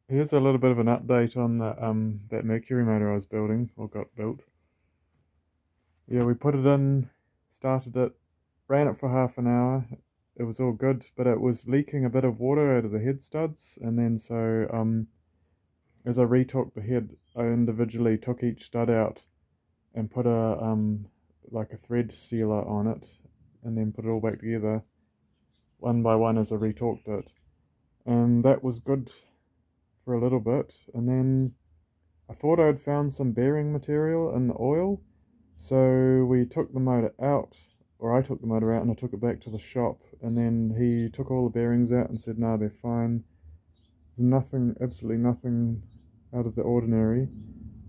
Here's a little bit of an update on the that Mercury motor I was building, or got built. Yeah, we put it in, started it, ran it for half an hour. It was all good, but it was leaking a bit of water out of the head studs, and then as I retorqued the head, I individually took each stud out and put a like a thread sealer on it, and then put it all back together one by one as I retorqued it, and that was good for a little bit, and then I thought I'd found some bearing material in the oil, so we took the motor out, or I took the motor out and I took it back to the shop, and then he took all the bearings out and said, no, they're fine. There's nothing, absolutely nothing out of the ordinary.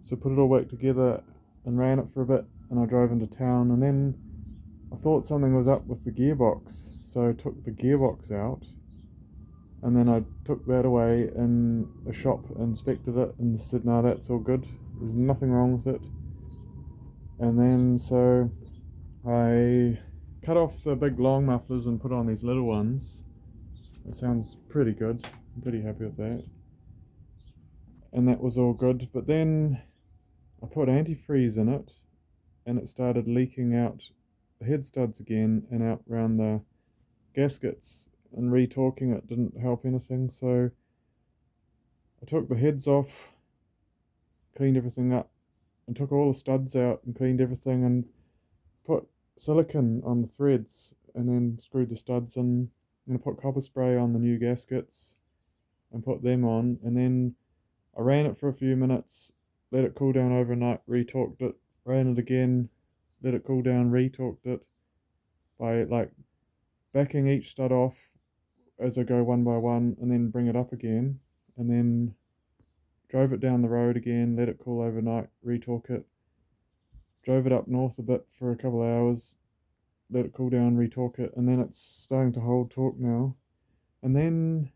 So put it all back together and ran it for a bit, and I drove into town, and then I thought something was up with the gearbox, so I took the gearbox out, and then I took that away in a shop, inspected it, and said, no, that's all good. There's nothing wrong with it. And then so I cut off the big long mufflers and put on these little ones. It sounds pretty good. I'm pretty happy with that. And that was all good. But then I put antifreeze in it, and it started leaking out the head studs again and out round the gaskets. And retorquing it didn't help anything, so I took the heads off, cleaned everything up, and took all the studs out and cleaned everything, and put silicone on the threads, and then screwed the studs in. I'm going to put copper spray on the new gaskets and put them on, and then I ran it for a few minutes, let it cool down overnight, retorqued it, ran it again, let it cool down, retorqued it by like backing each stud off as I go one by one, and then bring it up again, and then drove it down the road again, let it cool overnight, retorque it, drove it up north a bit for a couple of hours, let it cool down, retorque it, and then it's starting to hold torque now. And then,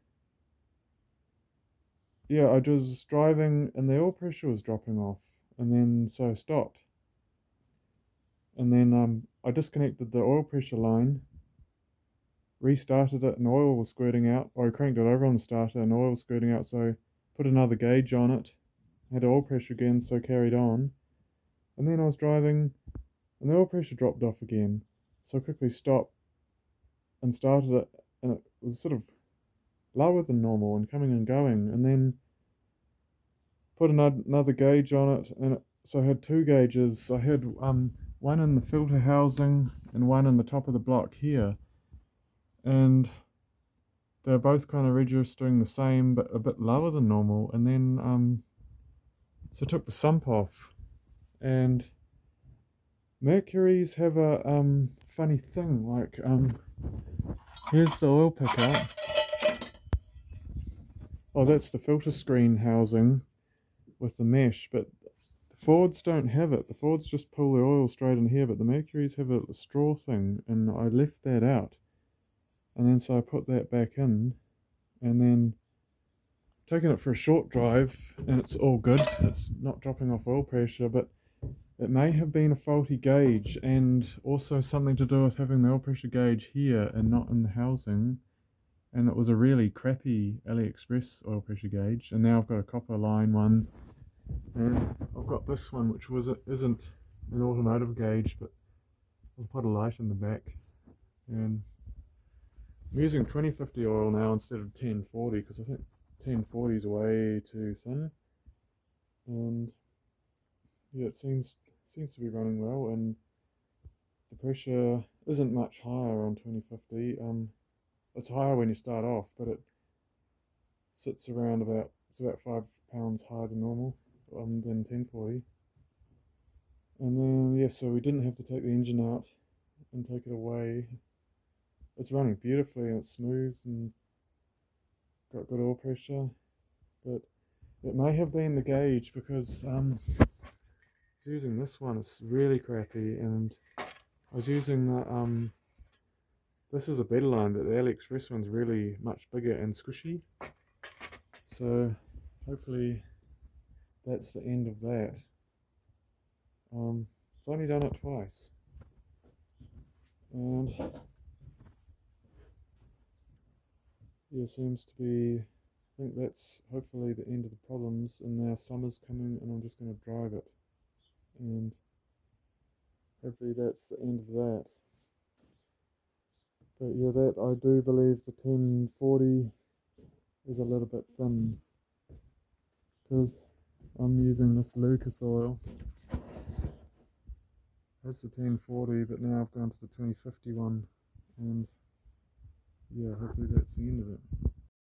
yeah, I was driving and the oil pressure was dropping off, and then so I stopped. And then I disconnected the oil pressure line, restarted it, and oil was squirting out, or I cranked it over on the starter and oil was squirting out, so I put another gauge on it, had oil pressure again, so carried on. And then I was driving and the oil pressure dropped off again, so I quickly stopped and started it, and it was sort of lower than normal and coming and going, and then put another gauge on it, and so I had two gauges. I had one in the filter housing and one in the top of the block here, and they're both kind of registering the same but a bit lower than normal. And then so I took the sump off, and Mercuries have a funny thing, like here's the oil picker. Oh, that's the filter screen housing with the mesh, but the Fords don't have it. The Fords just pull the oil straight in here, but the Mercuries have a straw thing, and I left that out. And then so I put that back in, and then taken it for a short drive, and it's all good. It's not dropping off oil pressure, but it may have been a faulty gauge, and also something to do with having the oil pressure gauge here and not in the housing. And it was a really crappy AliExpress oil pressure gauge, and now I've got a copper line one, and I've got this one which isn't an automotive gauge, but I've put a light in the back, and I'm using 2050 oil now instead of 1040 because I think 1040 is way too thin, and yeah, it seems to be running well, and the pressure isn't much higher on 2050. It's higher when you start off, but it sits around it's about £5 higher than normal, than 1040. And then yeah, so we didn't have to take the engine out and take it away. It's running beautifully and it's smooth and got good oil pressure, but it may have been the gauge because using this one, it's really crappy, and I was using the this is a better line, but the AliExpress one's really much bigger and squishy. So hopefully that's the end of that. I've only done it twice, and yeah, seems to be think that's hopefully the end of the problems, and now summer's coming and I'm just going to drive it, and hopefully that's the end of that. But yeah, that I do believe the 1040 is a little bit thin, because I'm using this Lucas oil. That's the 1040, but now I've gone to the 2050 one, and yeah, hopefully that's the end of it.